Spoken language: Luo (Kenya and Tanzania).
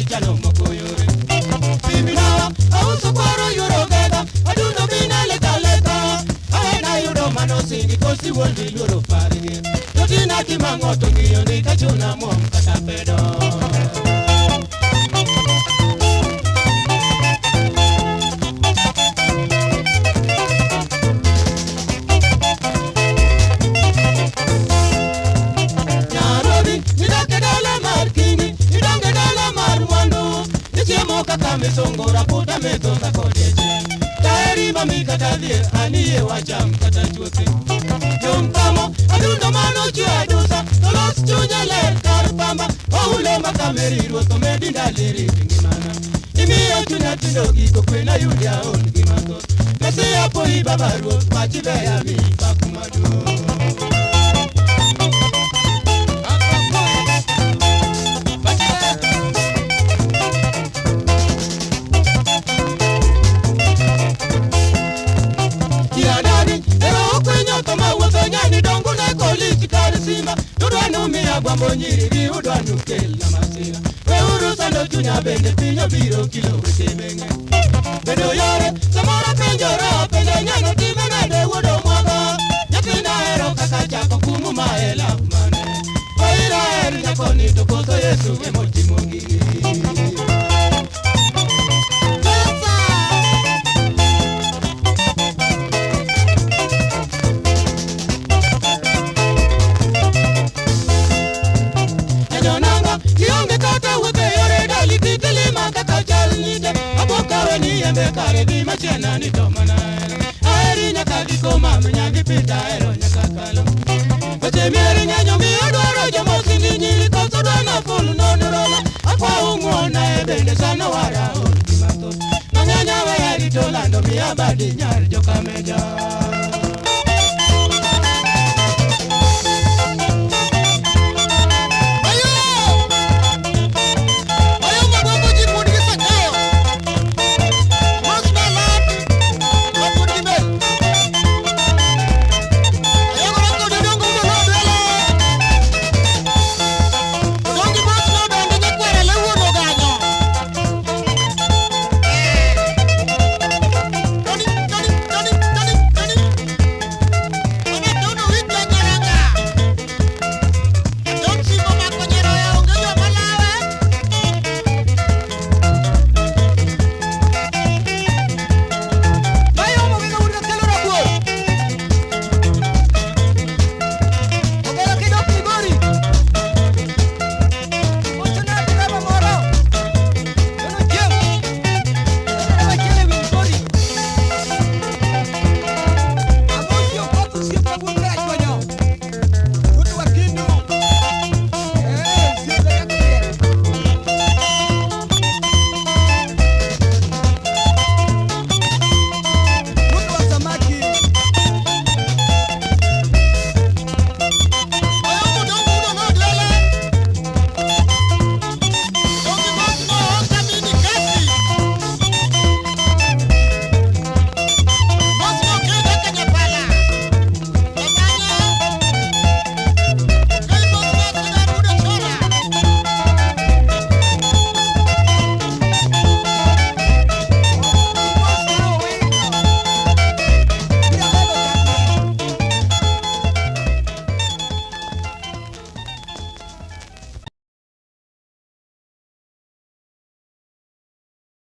ni chalo mokoyore Simina auso kwaro yoro gega aduno bina leta Aena yudo mano singi kosi woldi luro parige Yotina kimangoto ngiyo ni kachuna mom kata pedo Kaka mesongora puta metonga kodeche Taeri mami kata dhie aniye wacham kata chuote Jomkamo adundo mano chua dusa Tolos chunya ler karpamba Oule makameri ruoto medinda leri pingimana Imiyo chunya tindo giko kwena yudia on gimato Mese apo ibaba ruot machibeya mi pakumadu Gwambo nyiri udwanu kel na masira Weuru sando chunya bende pinyo biro kilo wetebenge Bedo yore, samora penjoro Pende nyano time nade wudo mwaga Nyapina ero kaka chako kumu maela kumane Oira eri nyakoni tokoso Yesu emoji mongini Kare di machena ni domana Aeri nyaka diko mama nyagi pita ero nyaka kalo Koche mieri nyanyo mi odwaro jamo sindi nyiri koso dwana fulu nonorola Akwa umuona ebende sana wara on kimato Manyanya wa yari tolando mi abadi nyari joka meja